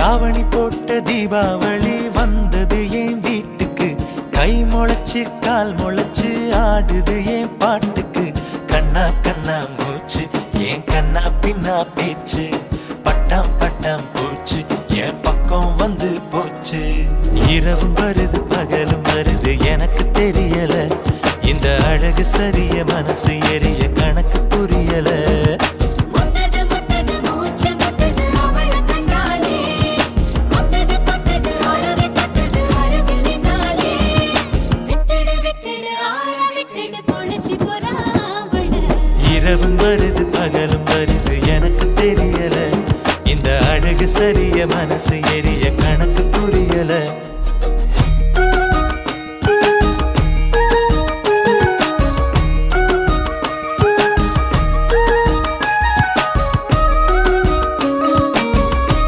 தாவணி போட்ட தீபாவளி வந்தது என் வீட்டுக்கு. கை முளைச்சு கால் முளைச்சு ஆடுது என் பாட்டுக்கு. கண்ணா கண்ணா மூச்சு என் கண்ணா பின்னா பேச்சு. பட்டாம் பட்டாம் பூச்சு என் பக்கம் வந்து போச்சு. இரவும் வருது பகலும் வருது எனக்கு தெரியல. இந்த அழகு சரிய மனசு எரிய கணக்கு புரியல. இரவும் வருது பகலும் வருது எனக்கு தெரியல. இந்த அழகு சரிய மனசு எரிய கணக்கு புரியல.